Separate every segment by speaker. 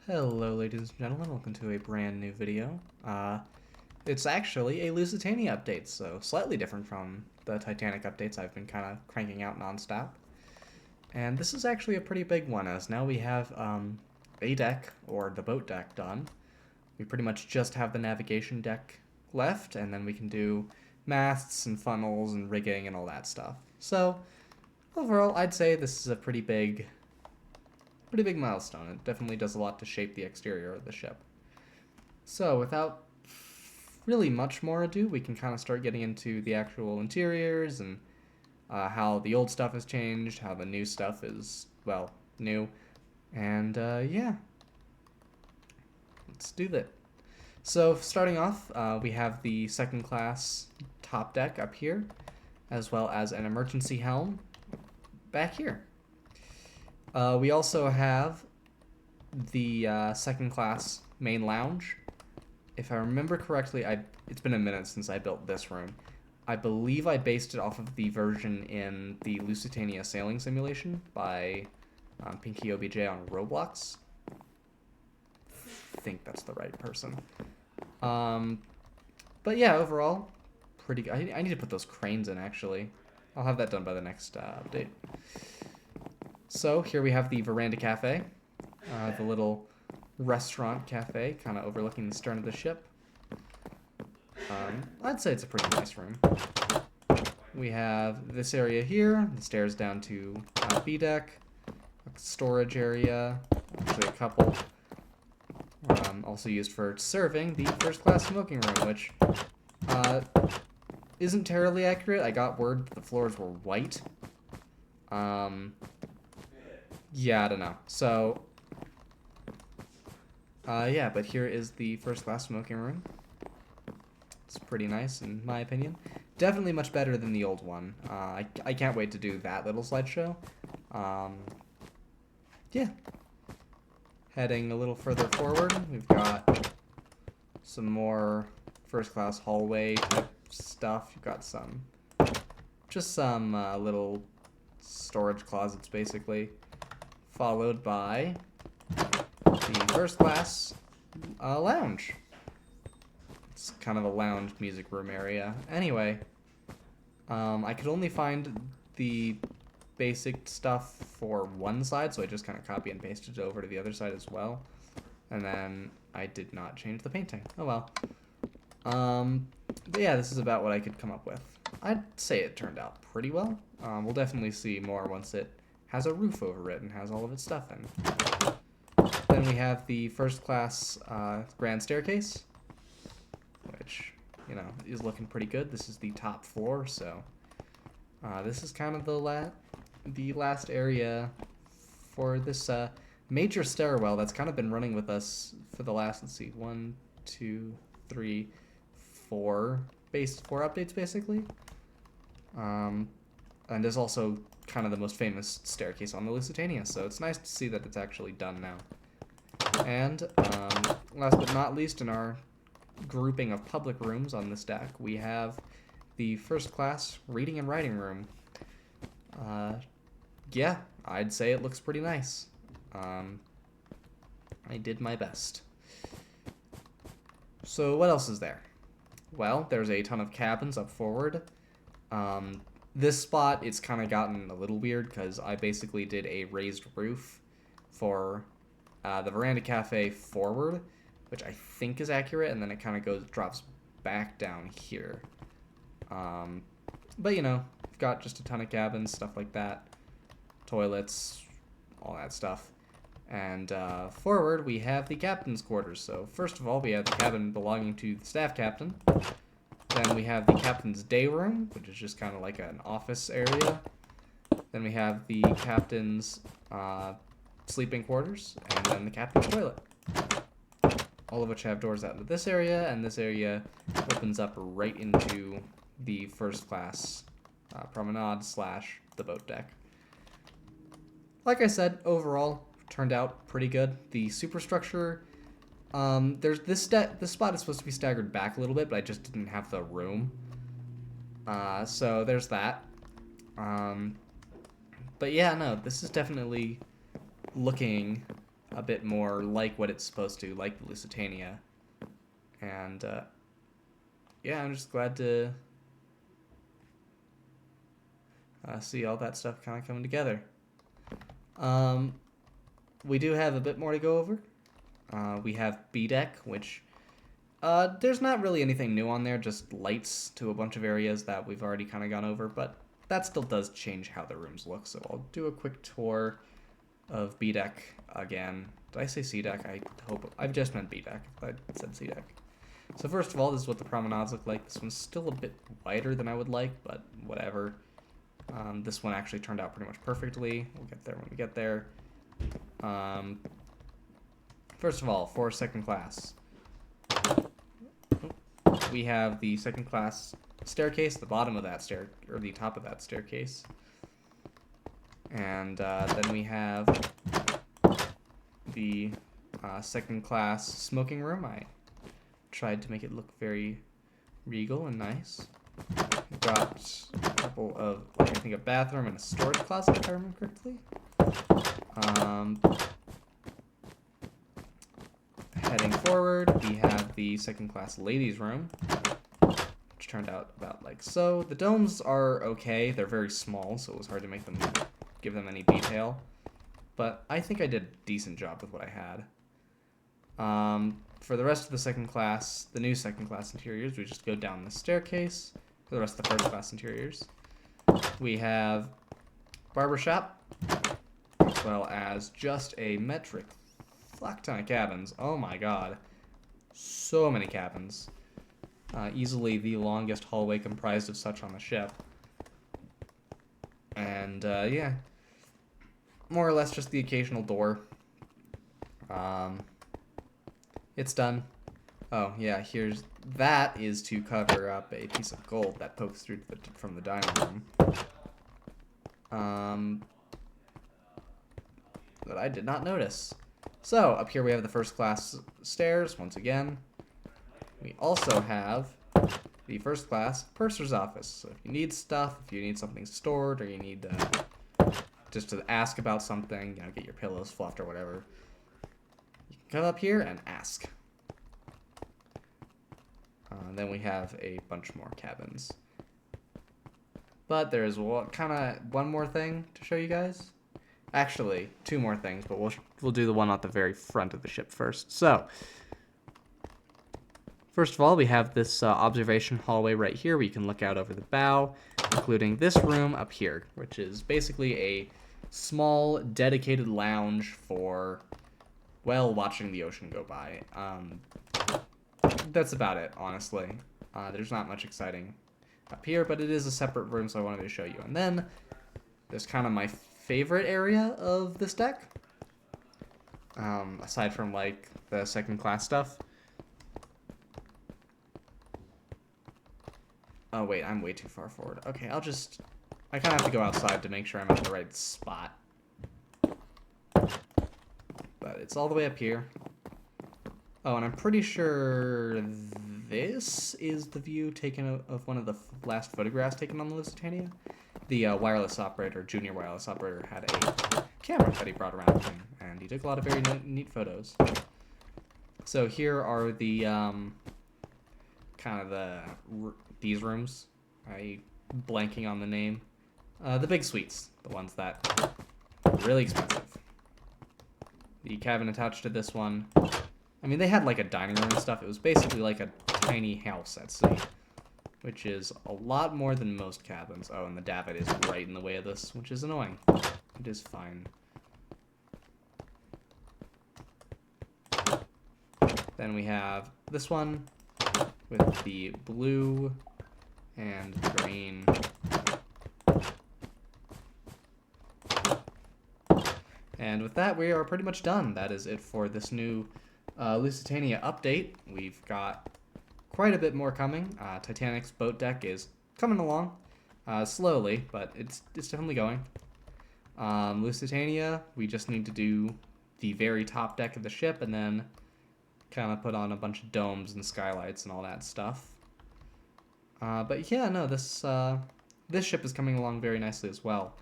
Speaker 1: Hello ladies and gentlemen, welcome to a brand new video. It's actually a Lusitania update, so slightly different from the Titanic updates I've been kind of cranking out nonstop. And this is actually a pretty big one, as now we have a deck, or the boat deck, done. We pretty much just have the navigation deck left, and then we can do masts and funnels and rigging and all that stuff. So, overall, I'd say this is a pretty big milestone. It definitely does a lot to shape the exterior of the ship. So without really much more ado, we can kind of start getting into the actual interiors and how the old stuff has changed, how the new stuff is, well, new. And yeah, let's do that. So starting off, we have the second class top deck up here, as well as an emergency helm back here. We also have the second class main lounge. If I remember correctly, it's been a minute since I built this room. I believe I based it off of the version in the Lusitania sailing simulation by Pinky OBJ on Roblox. I think that's the right person. But yeah, overall, pretty good. I need to put those cranes in, actually. I'll have that done by the next update. So here we have the Veranda Cafe, the little restaurant cafe, kind of overlooking the stern of the ship. I'd say it's a pretty nice room. We have this area here, the stairs down to Bdeck, a storage area, actually a couple. Also used for serving the first class smoking room, which isn't terribly accurate. I got word the floors were white. Yeah, I don't know. So, yeah, but here is the first class smoking room. It's pretty nice, in my opinion. Definitely much better than the old one. I can't wait to do that little slideshow. Yeah. Heading a little further forward, we've got some more first class hallway type stuff. You've got just some little storage closets, basically. Followed by the first class lounge. It's kind of a lounge music room area. Anyway, I could only find the basic stuff for one side, so I just kind of copy and pasted it over to the other side as well. And then I did not change the painting. Oh well. But yeah, this is about what I could come up with. I'd say it turned out pretty well. We'll definitely see more once it has a roof over it and has all of its stuff in. Then we have the first class grand staircase, which, you know, is looking pretty good. This is the top floor, so this is kind of the last area for this major stairwell that's kind of been running with us for the last, let's see, 1, 2, 3, 4 updates, basically. And is also kind of the most famous staircase on the Lusitania, so it's nice to see that it's actually done now. And last but not least, in our grouping of public rooms on this deck, we have the first class reading and writing room. Yeah, I'd say it looks pretty nice. I did my best. So what else is there? Well, there's a ton of cabins up forward. This spot, it's kind of gotten a little weird because I basically did a raised roof for the Veranda Cafe forward, which I think is accurate, and then it kind of drops back down here. But you know, we've got just a ton of cabins, stuff like that, toilets, all that stuff. And forward, we have the captain's quarters. So first of all, we have the cabin belonging to the staff captain. Then we have the captain's day room, which is just kind of like an office area. Then we have the captain's sleeping quarters, and then the captain's toilet. All of which have doors out into this area, and this area opens up right into the first class promenade / the boat deck. Like I said, overall, turned out pretty good. The superstructure, there's this spot is supposed to be staggered back a little bit, but I just didn't have the room. So there's that. But yeah, no, this is definitely looking a bit more like what it's supposed to, like the Lusitania. And yeah, I'm just glad to see all that stuff kind of coming together. We do have a bit more to go over. We have Bdeck, which there's not really anything new on there, just lights to a bunch of areas that we've already kind of gone over, but that still does change how the rooms look. So I'll do a quick tour of Bdeck again. Did I say C-Deck? I hope I've just meant Bdeck. I said C-Deck. So first of all, this is what the promenades look like. This one's still a bit wider than I would like, but whatever. This one actually turned out pretty much perfectly. We'll get there when we get there. First of all, for second class, we have the second class staircase, the bottom of that stair, or the top of that staircase. And then we have the second class smoking room. I tried to make it look very regal and nice. We've got a couple of, like, I think a bathroom and a storage closet, if I remember correctly. Heading forward, we have the second class ladies' room, which turned out about like so. The domes are okay. They're very small, so it was hard to make them, give them any detail. But I think I did a decent job with what I had. For the rest of the second class, the new second class interiors, we just go down the staircase. For the rest of the first class interiors, we have barbershop, as well as just a metric fuck ton of cabins. Oh my god. So many cabins. Easily the longest hallway comprised of such on the ship. And yeah. More or less just the occasional door. It's done. Oh yeah, that is to cover up a piece of gold that pokes through from the dining room. That I did not notice. So, up here we have the first class stairs, once again. We also have the first class purser's office. So if you need stuff, if you need something stored, or you need just to ask about something, get your pillows fluffed or whatever, you can come up here and ask. Then we have a bunch more cabins. But there's one more thing to show you guys. Actually, two more things, but we'll do the one at the very front of the ship first. So, first of all, we have this observation hallway right here where you can look out over the bow, including this room up here, which is basically a small, dedicated lounge for, well, watching the ocean go by. That's about it, honestly. There's not much exciting up here, but it is a separate room, so I wanted to show you. And then there's kind of my favorite area of this deck, aside from like the second class stuff. Oh wait, I'm way too far forward. Okay, I kind of have to go outside to make sure I'm at the right spot. But it's all the way up here. Oh, and I'm pretty sure this is the view taken of one of the last photographs taken on the Lusitania. The wireless operator, junior wireless operator, had a camera that he brought around with him, and he took a lot of very neat photos. So here are the these rooms. I'm blanking on the name. The big suites, the ones that are really expensive. The cabin attached to this one. I mean, they had like a dining room and stuff. It was basically like a tiny house at sea, which is a lot more than most cabins. Oh, and the davit is right in the way of this, which is annoying. It is fine. Then we have this one with the blue and the green. And with that, we are pretty much done. That is it for this new Lusitania update. We've got quite a bit more coming. Titanic's boat deck is coming along slowly, but it's definitely going. Lusitania, we just need to do the very top deck of the ship and then kind of put on a bunch of domes and skylights and all that stuff. But yeah, no, this ship is coming along very nicely as well.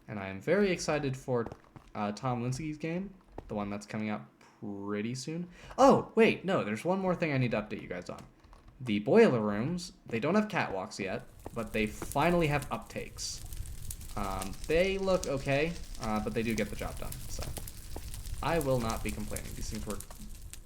Speaker 1: And I am very excited for Tom Linsky's game. the one that's coming out pretty soon. Oh, wait, no, there's one more thing I need to update you guys on. The boiler rooms, they don't have catwalks yet, but they finally have uptakes. They look okay, but they do get the job done, so I will not be complaining. These things were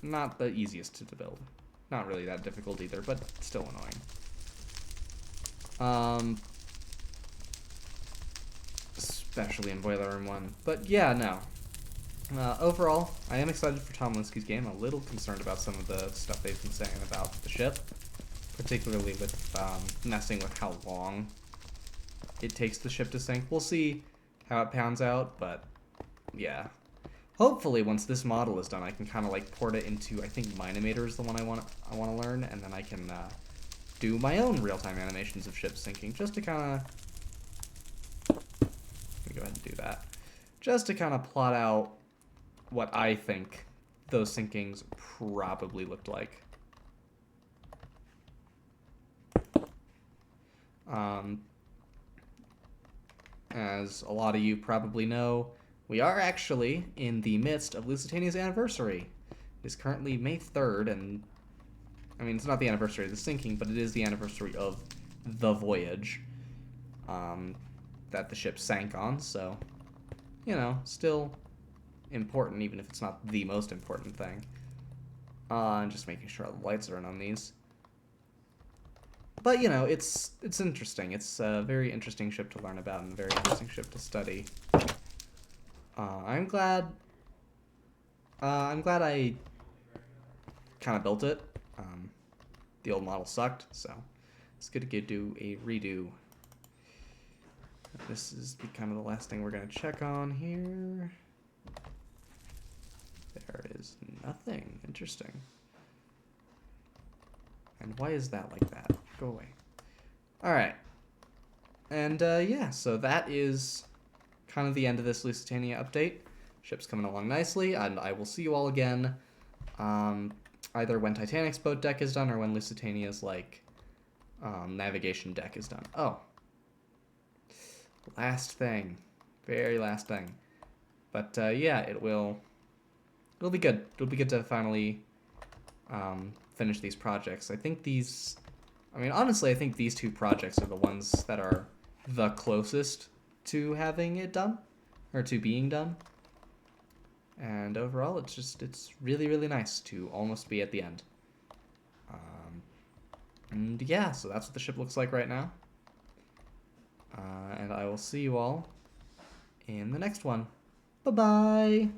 Speaker 1: not the easiest to build. Not really that difficult either, but still annoying. Especially in Boiler Room 1. But yeah, no. Overall, I am excited for Tom Linsky's game. A little concerned about some of the stuff they've been saying about the ship, particularly with messing with how long it takes the ship to sink. We'll see how it pans out, but yeah. Hopefully, once this model is done, I can kind of like port it into, I think Minimator is the one I want to learn, and then I can do my own real-time animations of ships sinking, just to kind of. Let me go ahead and do that, just to kind of plot out what I think those sinkings probably looked like. As a lot of you probably know, we are actually in the midst of Lusitania's anniversary. It is currently May 3rd, and I mean, it's not the anniversary of the sinking, but it is the anniversary of the voyage that the ship sank on, so, you know, still important, even if it's not the most important thing. And just making sure all the lights are in on these. But, you know, it's interesting. It's a very interesting ship to learn about and a very interesting ship to study. I'm glad I kind of built it. The old model sucked, so it's good to do a redo. This is kind of the last thing we're going to check on here. There is nothing. Interesting. And why is that like that? Go away. Alright. And, yeah, so that is kind of the end of this Lusitania update. Ship's coming along nicely, and I will see you all again, either when Titanic's boat deck is done or when Lusitania's, like, navigation deck is done. Oh. Last thing. Very last thing. But, yeah, it'll be good. It'll be good to finally finish these projects. I think honestly, I think these two projects are the ones that are the closest to having it done, or to being done. And overall, it's really, really nice to almost be at the end. And yeah, so that's what the ship looks like right now. And I will see you all in the next one. Bye-bye!